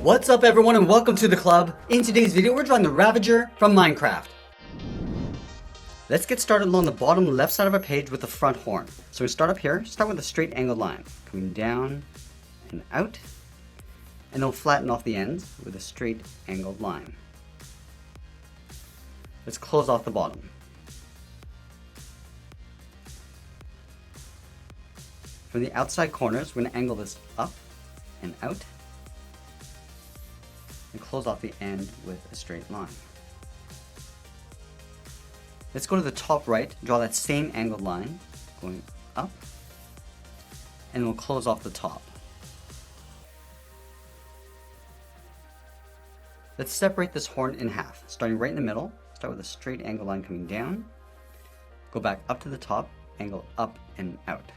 What's up everyone and welcome to the club. In today's video we're drawing the Ravager from Minecraft. Let's get started along the bottom left side of our page with the front horn. So we start up here, start with a straight angled line, coming down and out, and then we'll flatten off the ends with a straight angled line. Let's close off the bottom. From the outside corners, we're going to angle this up and out, and close off the end with a straight line. Let's go to the top right, draw that same angled line, going up, and we'll close off the top. Let's separate this horn in half, starting right in the middle. Start with a straight angled line coming down, go back up to the top, angle up and out.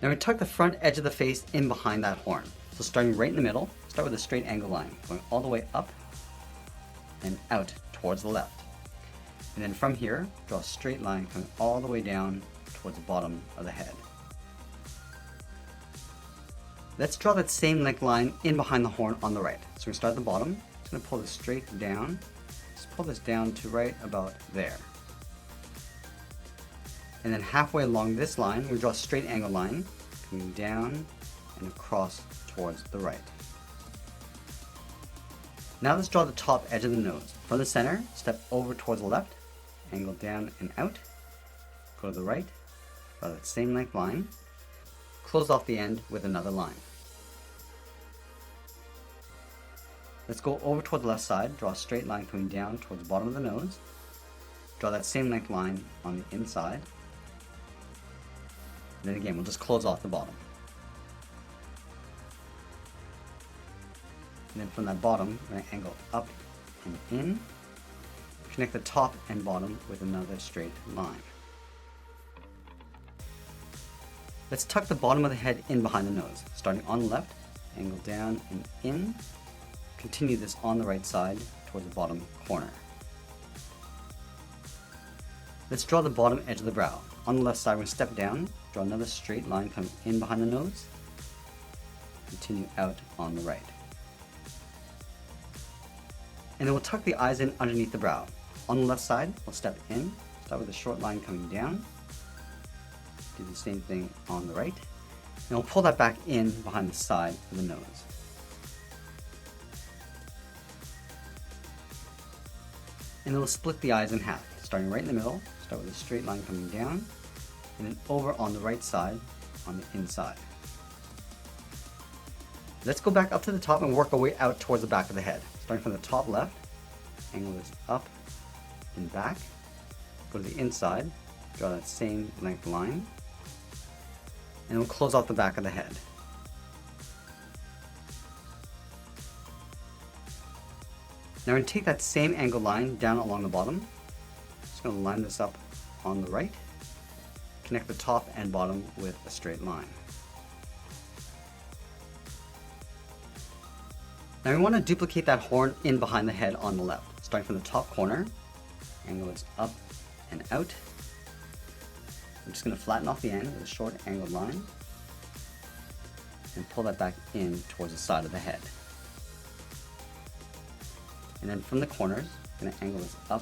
Now we tuck the front edge of the face in behind that horn. So starting right in the middle, start with a straight angle line, going all the way up and out towards the left. And then from here, draw a straight line coming all the way down towards the bottom of the head. Let's draw that same length line in behind the horn on the right. So we start at the bottom, just going to pull this straight down, just pull this down to right about there. And then halfway along this line, we draw a straight angle line coming down and across towards the right. Now let's draw the top edge of the nose. From the center, step over towards the left, angle down and out, go to the right, draw that same length line, close off the end with another line. Let's go over toward the left side, draw a straight line coming down towards the bottom of the nose, draw that same length line on the inside, and then again we'll just close off the bottom. And then from that bottom, we're going to angle up and in, connect the top and bottom with another straight line. Let's tuck the bottom of the head in behind the nose. Starting on the left, angle down and in, continue this on the right side towards the bottom corner. Let's draw the bottom edge of the brow. On the left side, we're going to step down, draw another straight line coming in behind the nose, continue out on the right. And then we'll tuck the eyes in underneath the brow. On the left side, we'll step in, start with a short line coming down, do the same thing on the right, and we'll pull that back in behind the side of the nose. And then we'll split the eyes in half, starting right in the middle, start with a straight line coming down, and then over on the right side on the inside. Let's go back up to the top and work our way out towards the back of the head. Starting from the top left, angle this up and back, go to the inside, draw that same length line, and we'll close off the back of the head. Now we're going to take that same angled line down along the bottom, just going to line this up on the right, connect the top and bottom with a straight line. Now we want to duplicate that horn in behind the head on the left. Starting from the top corner, angle it up and out. I'm just going to flatten off the end with a short angled line and pull that back in towards the side of the head. And then from the corners, I'm going to angle this up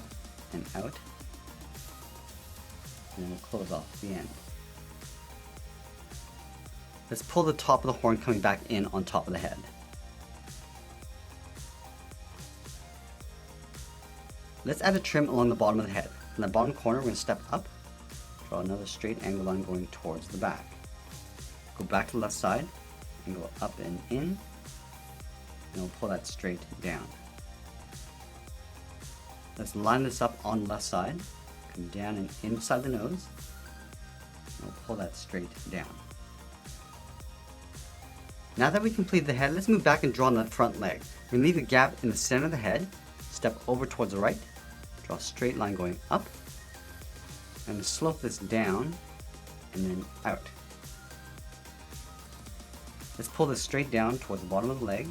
and out, and then we'll close off the end. Let's pull the top of the horn coming back in on top of the head. Let's add a trim along the bottom of the head. From the bottom corner, we're going to step up, draw another straight angle line going towards the back. Go back to the left side, angle up and in, and we'll pull that straight down. Let's line this up on the left side, come down and inside the nose, and we'll pull that straight down. Now that we completed the head, let's move back and draw on the front leg. We're going to leave a gap in the center of the head, step over towards the right, draw a straight line going up, and slope this down and then out. Let's pull this straight down towards the bottom of the leg,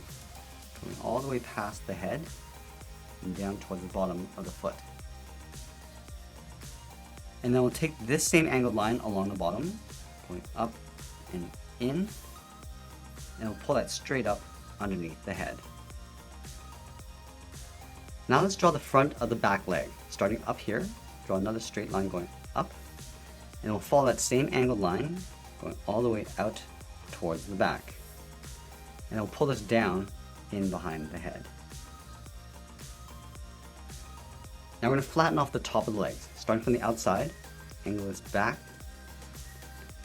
going all the way past the head and down towards the bottom of the foot. And then we'll take this same angled line along the bottom, going up and in, and we'll pull that straight up underneath the head. Now let's draw the front of the back leg. Starting up here, draw another straight line going up, and we'll follow that same angled line going all the way out towards the back. And we'll pull this down in behind the head. Now we're going to flatten off the top of the legs. Starting from the outside, angle this back,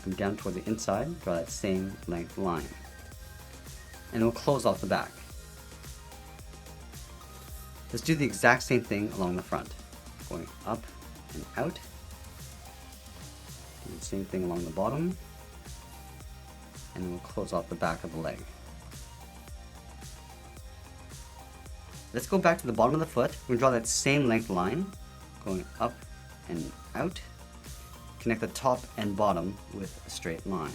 come down towards the inside, draw that same length line. And we'll close off the back. Let's do the exact same thing along the front. Going up and out. Do the same thing along the bottom. And then we'll close off the back of the leg. Let's go back to the bottom of the foot. We're going to draw that same length line. Going up and out. Connect the top and bottom with a straight line.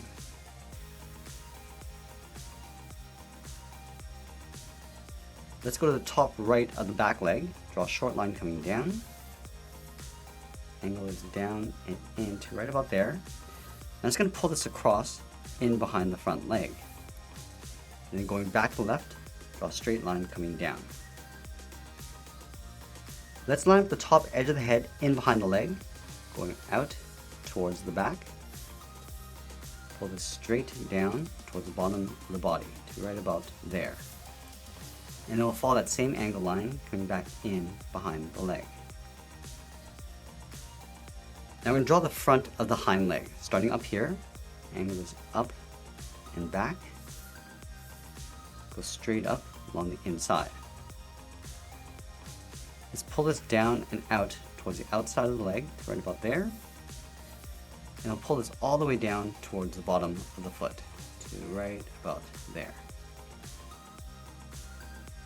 Let's go to the top right of the back leg. Draw a short line coming down. Angle is down and in to right about there. I'm just going to pull this across in behind the front leg. And then going back to the left, draw a straight line coming down. Let's line up the top edge of the head in behind the leg, going out towards the back. Pull this straight down towards the bottom of the body to right about there. And it will follow that same angle line coming back in behind the leg. Now we're going to draw the front of the hind leg. Starting up here, angle this up and back. Go straight up along the inside. Let's pull this down and out towards the outside of the leg, right about there. And I'll pull this all the way down towards the bottom of the foot, to right about there.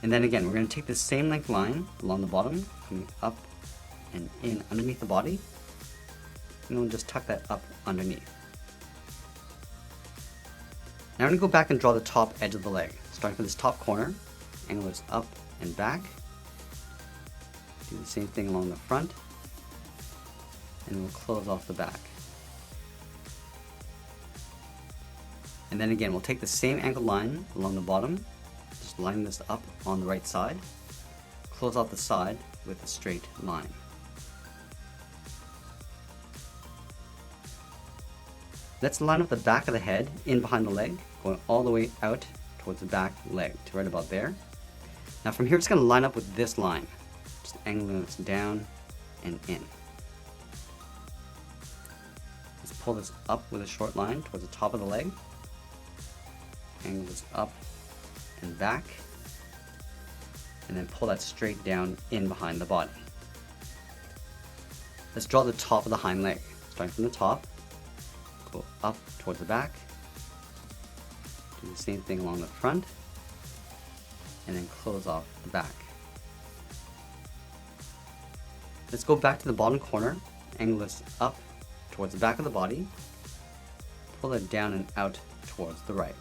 And then again, we're going to take the same length line along the bottom, coming up and in underneath the body. And we'll just tuck that up underneath. Now we're going to go back and draw the top edge of the leg. Starting from this top corner, angle this up and back. Do the same thing along the front. And we'll close off the back. And then again, we'll take the same angled line along the bottom. Just line this up on the right side. Close off the side with a straight line. Let's line up the back of the head in behind the leg, going all the way out towards the back leg to right about there. Now from here, it's going to line up with this line. Just angling this down and in. Let's pull this up with a short line towards the top of the leg. Angle this up and back. And then pull that straight down in behind the body. Let's draw the top of the hind leg. Starting from the top, go up towards the back. Do the same thing along the front. And then close off the back. Let's go back to the bottom corner, angle this up towards the back of the body, pull it down and out towards the right.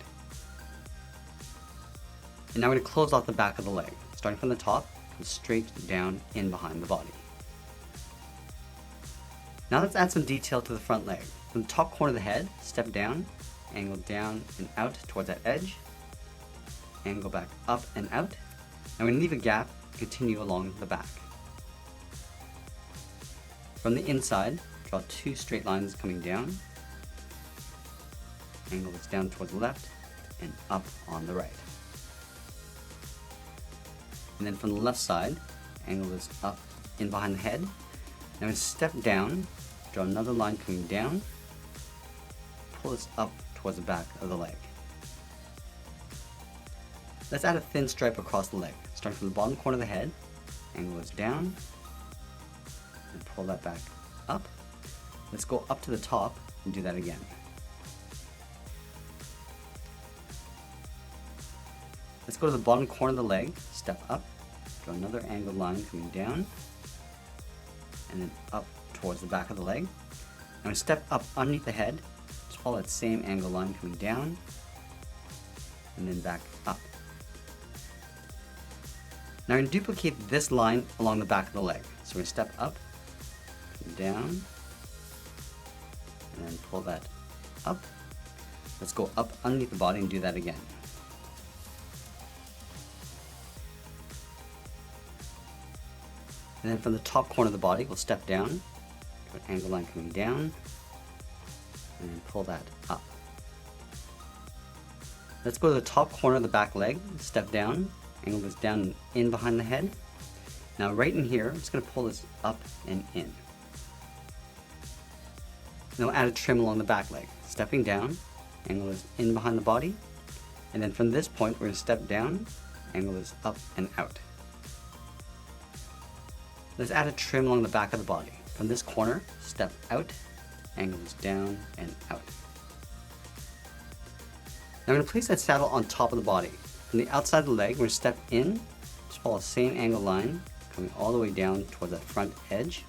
And now we're going to close off the back of the leg. Starting from the top, come straight down in behind the body. Now let's add some detail to the front leg. From the top corner of the head, step down, angle down and out towards that edge, angle back up and out. And we're going to leave a gap and continue along the back. From the inside, draw two straight lines coming down. Angle this down towards the left and up on the right. And then from the left side, angle this up in behind the head. Now we step down, draw another line coming down, pull this up towards the back of the leg. Let's add a thin stripe across the leg. Starting from the bottom corner of the head, angle this down, and pull that back up. Let's go up to the top and do that again. Let's go to the bottom corner of the leg, step up, draw another angled line coming down, and then up towards the back of the leg. And we step up underneath the head, just follow that same angled line coming down, and then back up. Now we're going to duplicate this line along the back of the leg. So we're going to step up, down, and then pull that up. Let's go up underneath the body and do that again. And then from the top corner of the body, we'll step down, do an angle line coming down, and then pull that up. Let's go to the top corner of the back leg, step down, angle this down and in behind the head. Now right in here, I'm just going to pull this up and in. Now add a trim along the back leg, stepping down, angle this in behind the body, and then from this point we're going to step down, angle this up and out. Let's add a trim along the back of the body. From this corner, step out, angle this down and out. Now I'm going to place that saddle on top of the body. From the outside of the leg, we're going to step in, just follow the same angle line, coming all the way down towards that front edge,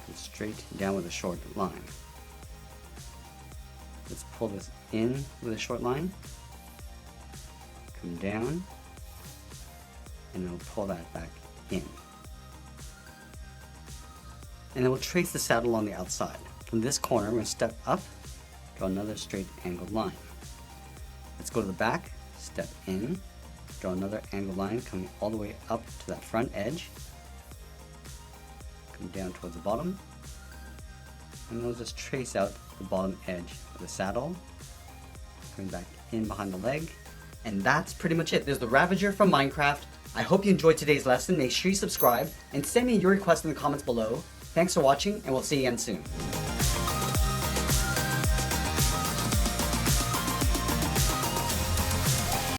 and straight down with a short line. Let's pull this in with a short line, come down, and then we'll pull that back in. And then we'll trace the saddle on the outside. From this corner, we're going to step up, draw another straight angled line. Let's go to the back, step in, draw another angled line coming all the way up to that front edge, come down towards the bottom, and we'll just trace out the bottom edge of the saddle, coming back in behind the leg. And that's pretty much it. There's the Ravager from Minecraft. I hope you enjoyed today's lesson. Make sure you subscribe and send me your requests in the comments below. Thanks for watching, and we'll see you again soon.